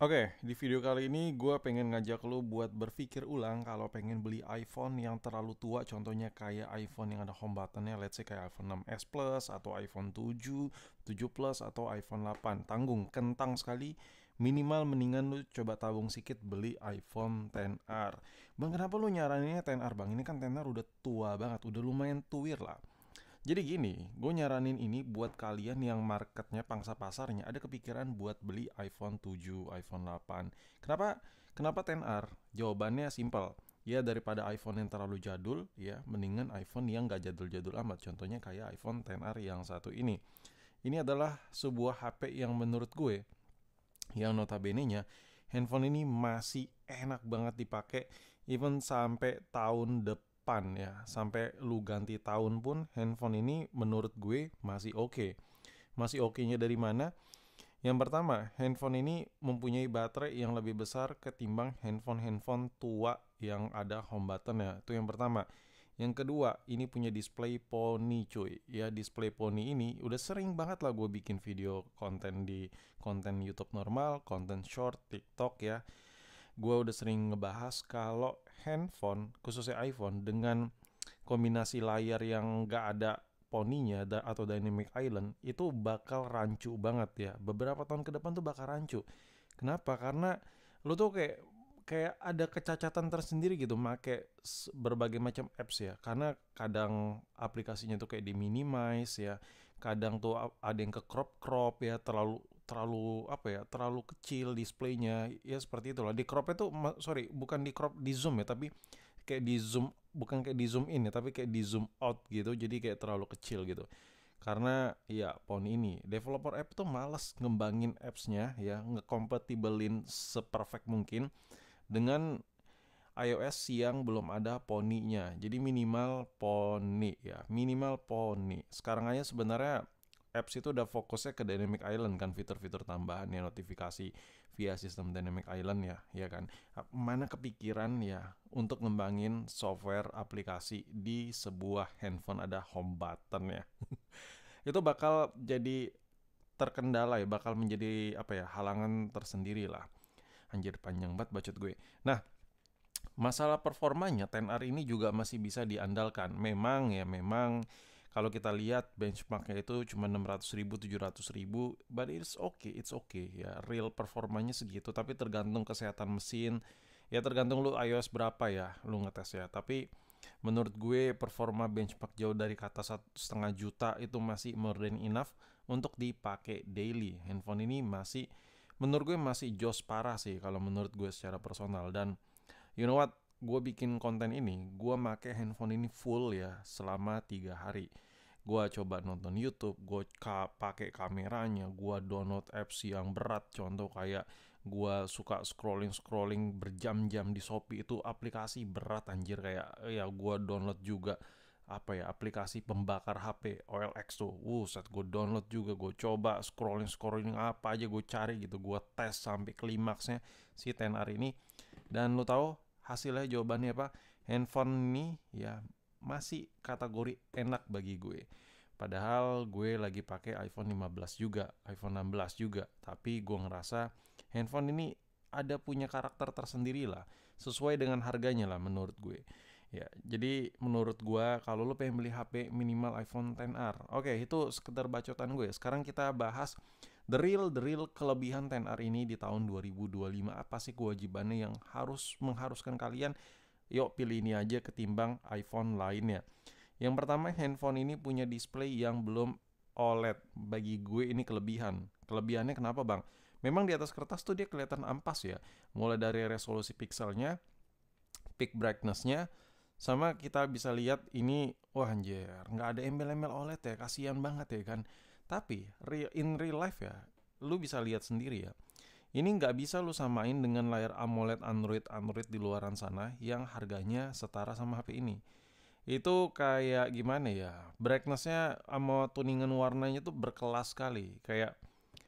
Oke, di video kali ini gue pengen ngajak lo buat berpikir ulang kalau pengen beli iPhone yang terlalu tua, contohnya kayak iPhone yang ada home buttonnya, let's say kayak iPhone 6s Plus atau iPhone 7, 7 Plus atau iPhone 8. Tanggung, kentang sekali, minimal mendingan lu coba tabung sedikit beli iPhone XR. Bang, kenapa lu nyaraninnya XR bang? Ini kan XR udah tua banget, udah lumayan tuir lah. Jadi gini, gue nyaranin ini buat kalian yang marketnya, pangsa pasarnya ada kepikiran buat beli iPhone 7, iPhone 8. Kenapa? Kenapa 10R? Jawabannya simple. Ya daripada iPhone yang terlalu jadul, ya mendingan iPhone yang gak jadul-jadul amat. Contohnya kayak iPhone 10R yang satu ini. Ini adalah sebuah HP yang menurut gue, yang notabene-nya handphone ini masih enak banget dipakai even sampai tahun depan ya, sampai lu ganti tahun pun handphone ini menurut gue masih oke. Masih oke-nya dari mana? Yang pertama, handphone ini mempunyai baterai yang lebih besar ketimbang handphone-handphone tua yang ada home button ya. Itu yang pertama. Yang kedua, ini punya display poni cuy. Ya, display poni ini udah sering banget lah gue bikin video konten di konten YouTube normal, konten short, TikTok ya. Gue udah sering ngebahas kalau handphone, khususnya iPhone, dengan kombinasi layar yang gak ada poninya atau dynamic island itu bakal rancu banget ya. Beberapa tahun ke depan tuh bakal rancu. Kenapa? Karena lu tuh kayak kayak ada kecacatan tersendiri gitu make berbagai macam apps ya. Karena kadang aplikasinya tuh kayak di minimize ya. Kadang tuh ada yang ke crop ya, terlalu terlalu apa ya, terlalu kecil displaynya ya, seperti itulah. Di crop itu sorry, bukan di crop di zoom ya, tapi kayak di zoom, bukan kayak di zoom in ya, tapi kayak di zoom out gitu, jadi kayak terlalu kecil gitu. Karena ya pohon ini developer app tuh males ngembangin appsnya ya, ngekompatibelin seperfect mungkin dengan iOS yang belum ada poninya. Jadi minimal poni ya, minimal poni. Sekarang aja sebenarnya apps itu udah fokusnya ke Dynamic Island kan, fitur-fitur tambahan ya, notifikasi via sistem Dynamic Island ya, ya kan. Mana kepikiran ya untuk ngembangin software aplikasi di sebuah handphone ada home button ya. Itu bakal jadi terkendala ya, bakal menjadi apa ya, halangan tersendiri lah. Anjir panjang banget bacot gue. Nah, masalah performanya 10R ini juga masih bisa diandalkan. Memang ya, memang kalau kita lihat benchmarknya itu cuma 600.000, 700.000, but it's okay ya. Real performanya segitu, tapi tergantung kesehatan mesin. Ya tergantung lu iOS berapa ya, lu ngetes ya. Tapi menurut gue performa benchmark jauh dari kata 1,5 juta itu masih more than enough untuk dipakai daily. Handphone ini masih, menurut gue masih jos parah sih kalau menurut gue secara personal. Dan you know what? Gue bikin konten ini, gue make handphone ini full ya selama 3 hari. Gue coba nonton YouTube, gue pakai kameranya, gue download apps yang berat. Contoh kayak gue suka scrolling berjam-jam di Shopee, itu aplikasi berat anjir. Kayak ya gue download juga apa ya, aplikasi pembakar HP OLX tuh. Set gue download juga, gue coba scrolling apa aja gue cari gitu, gue tes sampai klimaksnya si 10R ini. Dan lu tahu hasilnya, jawabannya apa? Handphone ini ya masih kategori enak bagi gue. Padahal gue lagi pakai iPhone 15 juga, iPhone 16 juga, tapi gue ngerasa handphone ini ada punya karakter tersendiri lah, sesuai dengan harganya lah menurut gue. Ya, jadi menurut gue kalau lo pengen beli HP minimal iPhone XR. Oke, itu sekedar bacotan gue. Sekarang kita bahas the real kelebihan 10R ini di tahun 2025. Apa sih kewajibannya yang harus mengharuskan kalian? Yuk pilih ini aja ketimbang iPhone lainnya. Yang pertama, handphone ini punya display yang belum OLED. Bagi gue ini kelebihan. Kelebihannya kenapa bang? Memang di atas kertas tuh dia kelihatan ampas ya. Mulai dari resolusi pixelnya, peak brightness-nya, sama kita bisa lihat ini, wah anjir, nggak ada embel-embel OLED ya, kasihan banget ya kan. Tapi in real life ya, lu bisa lihat sendiri ya. Ini nggak bisa lu samain dengan layar AMOLED Android di luaran sana yang harganya setara sama HP ini. Itu kayak gimana ya? Brightness-nya sama tuningan warnanya tuh berkelas sekali. Kayak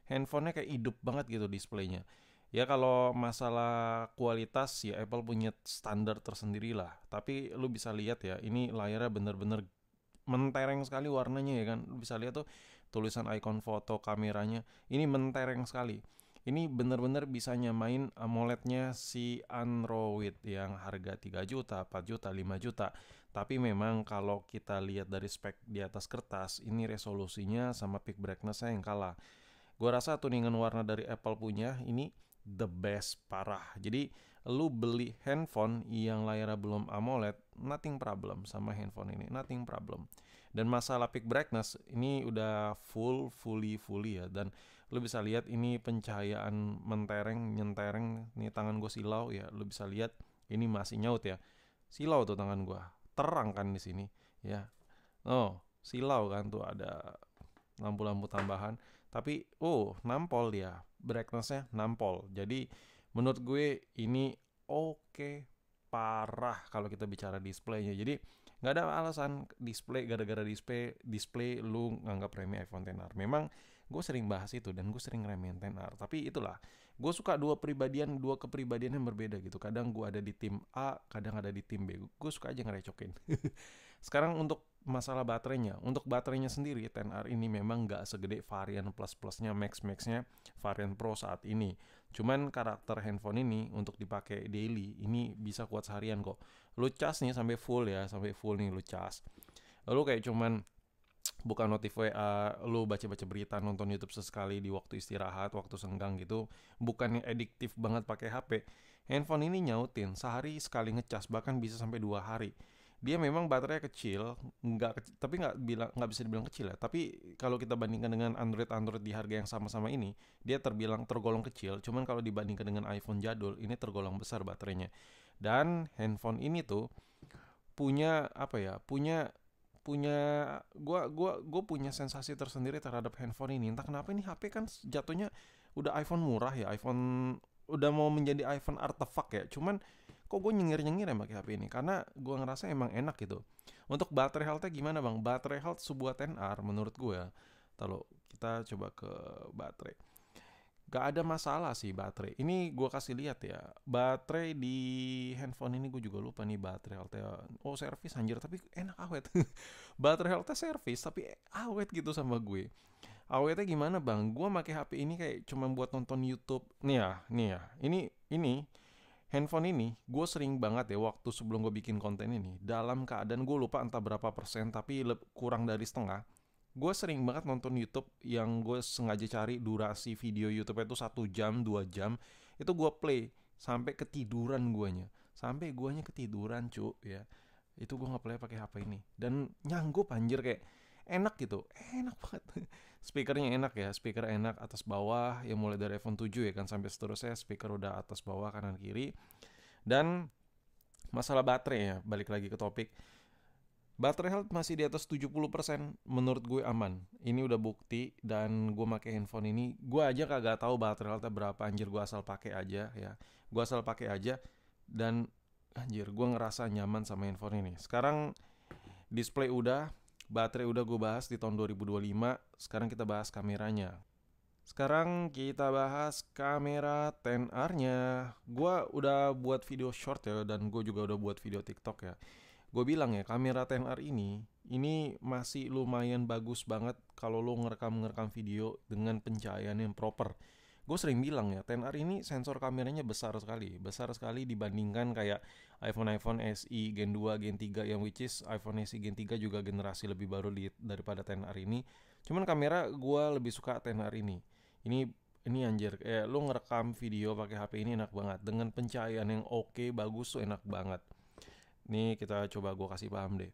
handphonenya kayak hidup banget gitu displaynya. Ya kalau masalah kualitas ya Apple punya standar tersendiri lah. Tapi lu bisa lihat ya, ini layarnya bener-bener mentereng sekali warnanya ya kan. Lu bisa lihat tuh tulisan icon foto kameranya. Ini mentereng sekali. Ini bener-bener bisa nyamain AMOLED-nya si Android yang harga 3 juta, 4 juta, 5 juta. Tapi memang kalau kita lihat dari spek di atas kertas, ini resolusinya sama peak brightness-nya yang kalah. Gua rasa tuningan warna dari Apple punya ini the best parah. Jadi lu beli handphone yang layarnya belum AMOLED, nothing problem sama handphone ini, nothing problem. Dan masalah peak brightness ini udah fully ya. Dan lu bisa lihat ini pencahayaan mentereng, nyentereng. Nih tangan gue silau ya, lu bisa lihat ini masih nyaut ya. Silau tuh tangan gue, terang kan di sini ya. Oh, silau kan tuh ada lampu-lampu tambahan. Tapi nampol dia, brightnessnya nampol. Jadi menurut gue ini oke parah kalau kita bicara displaynya. Jadi nggak ada alasan display gara-gara display lu nganggap remeh iPhone XR. Memang gue sering bahas itu dan gue sering remehin XR. Tapi itulah, gue suka dua kepribadian yang berbeda gitu. Kadang gue ada di tim A, kadang ada di tim B. Gue suka aja ngerecokin. Sekarang untuk masalah baterainya, untuk baterainya sendiri XR ini memang nggak segede varian plus-plusnya, max-maxnya varian Pro saat ini. Cuman karakter handphone ini untuk dipakai daily ini bisa kuat seharian kok. Lu cas nih sampai full ya, sampai full nih lu cas. Lu kayak cuman buka notif WA, lu baca-baca berita, nonton YouTube sesekali di waktu istirahat, waktu senggang gitu. Bukan yang adiktif banget pakai HP. Handphone ini nyautin sehari sekali ngecas, bahkan bisa sampai 2 hari. Dia memang baterainya kecil, tapi nggak bisa dibilang kecil ya. Tapi kalau kita bandingkan dengan Android di harga yang sama-sama ini, dia tergolong kecil. Cuman kalau dibandingkan dengan iPhone jadul, ini tergolong besar baterainya. Dan handphone ini tuh punya apa ya? Punya gua punya sensasi tersendiri terhadap handphone ini. Entah kenapa ini HP kan jatuhnya udah iPhone murah ya, iPhone udah mau menjadi iPhone artefak ya. Cuman kok gue nyengir-nyengir ya pakai HP ini karena gue ngerasa emang enak gitu. Untuk baterai health-nya gimana bang? Baterai health sebuah XR menurut gue, kalau kita coba ke baterai, gak ada masalah sih baterai. Ini gue kasih lihat ya, baterai di handphone ini gue juga lupa nih baterai health-nya. Oh servis anjir, tapi enak awet. Baterai health-nya servis tapi awet gitu sama gue. Awetnya gimana bang? Gue pakai HP ini kayak cuma buat nonton YouTube. Nih ya. Ini handphone ini gue sering banget ya waktu sebelum gue bikin konten ini, dalam keadaan gue lupa entah berapa persen tapi kurang dari setengah. Gue sering banget nonton YouTube yang gue sengaja cari durasi video YouTube itu 1 jam 2 jam. Itu gue play sampai ketiduran guanya, ketiduran cu ya. Itu gue ngeplay pakai HP ini dan nyanggup anjir, kayak enak gitu, enak banget. Speakernya enak ya, speaker enak atas bawah yang mulai dari iPhone 7 ya kan sampai seterusnya, speaker udah atas bawah kanan kiri. Dan masalah baterai ya, balik lagi ke topik. Baterai health masih di atas 70%, menurut gue aman. Ini udah bukti dan gue pakai handphone ini, gue aja kagak tahu baterai healthnya berapa anjir, gue asal pakai aja ya. Gue asal pakai aja dan anjir gue ngerasa nyaman sama handphone ini. Sekarang display udah, baterai udah gue bahas di tahun 2025. Sekarang kita bahas kameranya. Sekarang kita bahas kamera XR-nya. Gue udah buat video short ya, dan gue juga udah buat video TikTok ya. Gue bilang ya, kamera XR ini masih lumayan bagus banget kalau lo ngerekam video dengan pencahayaan yang proper. Gue sering bilang ya, XR ini sensor kameranya besar sekali dibandingkan kayak iPhone SE Gen 2, Gen 3 yang which is iPhone SE Gen 3 juga generasi lebih baru daripada XR ini. Cuman kamera gue lebih suka XR ini. Ini anjir, lo ngerekam video pakai HP ini enak banget dengan pencahayaan yang oke, bagus tuh enak banget. Nih kita coba gue kasih paham deh.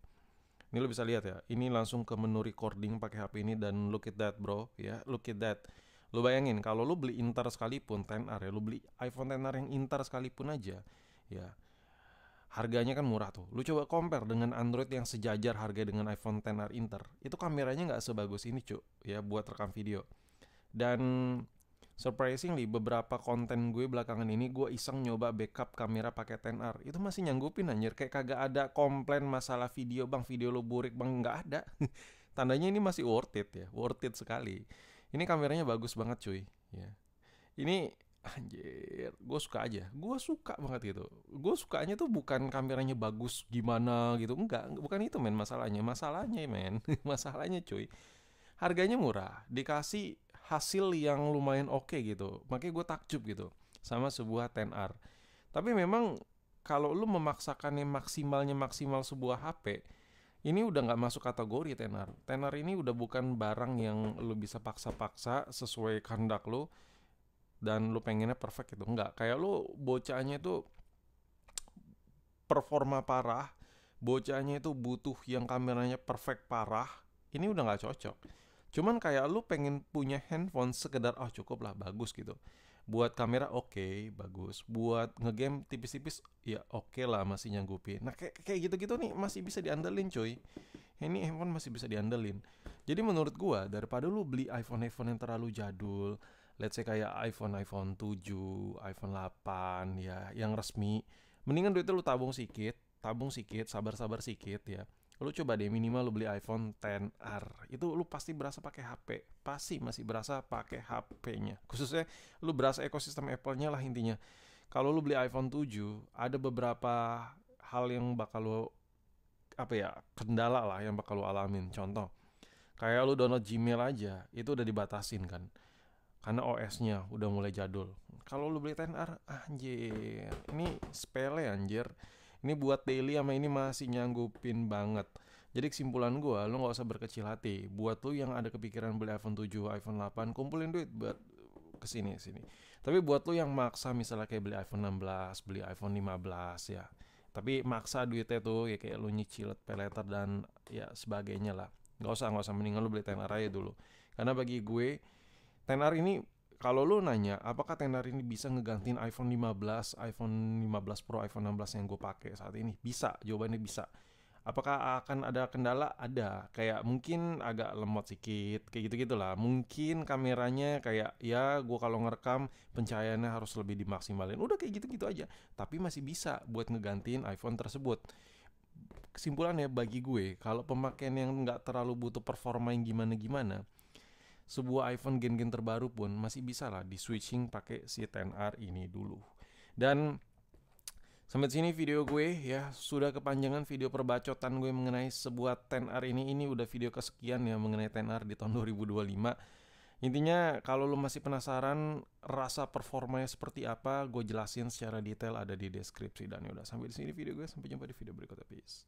Ini lo bisa lihat ya, ini langsung ke menu recording pakai HP ini dan look at that bro ya, look at that. Lo bayangin kalau lo beli Inter sekalipun XR ya, lo beli iPhone XR yang Inter sekalipun aja ya, harganya kan murah tuh. Lu coba compare dengan Android yang sejajar harga dengan iPhone XR Inter, itu kameranya nggak sebagus ini cuy ya buat rekam video. Dan surprisingly beberapa konten gue belakangan ini gue iseng nyoba backup kamera pakai XR, itu masih nyanggupin anjir, kayak kagak ada komplain masalah video bang, video lo burik bang, nggak ada. Tandanya ini masih worth it ya, worth it sekali. Ini kameranya bagus banget cuy ya. Ini anjir, gue suka banget gitu. Gue sukanya tuh bukan kameranya bagus gimana gitu, enggak, bukan itu masalahnya men. Masalahnya cuy, harganya murah, dikasih hasil yang lumayan oke gitu. Makanya gue takjub gitu sama sebuah 10R. Tapi memang kalau lu memaksakannya maksimal sebuah HP, ini udah nggak masuk kategori tenar. Tenar ini udah bukan barang yang lu bisa paksa-paksa sesuai kehendak lu dan lu pengennya perfect gitu. Enggak, kayak lu bocahnya itu performa parah, bocahnya itu butuh yang kameranya perfect parah. Ini udah nggak cocok. Cuman kayak lu pengen punya handphone sekedar cukup lah bagus gitu. Buat kamera oke, bagus. Buat ngegame tipis-tipis ya oke lah masih nyanggupin. Nah kayak gitu-gitu nih masih bisa diandelin cuy. Ini handphone masih bisa diandelin. Jadi menurut gua daripada lu beli iPhone yang terlalu jadul, let's say kayak iPhone 7, iPhone 8 ya, yang resmi, mendingan duitnya lu tabung sikit, sabar-sabar sikit ya. Lu coba deh minimal lu beli iPhone XR. Itu lu pasti berasa pakai HP. Pasti masih berasa pakai HP-nya. Khususnya lu berasa ekosistem Apple-nya lah intinya. Kalau lu beli iPhone 7, ada beberapa hal yang bakal lu kendala lah yang bakal lu alamin. Contoh, kayak lu download Gmail aja, itu udah dibatasin kan. Karena OS-nya udah mulai jadul. Kalau lu beli 10R, anjir, ini sepele anjir. Ini buat daily sama ini masih nyanggupin banget. Jadi kesimpulan gue, lu gak usah berkecil hati. Buat lu yang ada kepikiran beli iPhone 7, iPhone 8, kumpulin duit buat kesini sini. Tapi buat lu yang maksa misalnya kayak beli iPhone 16, beli iPhone 15 ya. Tapi maksa duitnya tuh ya kayak lu nyicil pay later dan ya sebagainya lah. Gak usah, mendingan lu beli 10R aja dulu. Karena bagi gue 10R ini kalau lu nanya apakah 10R ini bisa ngegantiin iPhone 15, iPhone 15 Pro, iPhone 16 yang gue pakai saat ini? Bisa, jawabannya bisa. Apakah akan ada kendala? Ada. Kayak mungkin agak lemot sedikit, kayak gitu-gitulah. Mungkin kameranya kayak ya gue kalau ngerekam pencahayaannya harus lebih dimaksimalin. Udah kayak gitu-gitu aja. Tapi masih bisa buat ngegantiin iPhone tersebut. Kesimpulannya bagi gue, kalau pemakaian yang nggak terlalu butuh performa yang gimana-gimana, sebuah iPhone gen-gen terbaru pun masih bisa lah di switching pakai si 10R ini dulu. Dan sampai sini video gue ya, sudah kepanjangan video perbacotan gue mengenai sebuah 10R ini. Ini udah video kesekian ya mengenai 10R di tahun 2025. Intinya kalau lo masih penasaran rasa performanya seperti apa, gue jelasin secara detail ada di deskripsi. Dan yaudah sampai di sini video gue, sampai jumpa di video berikutnya, peace.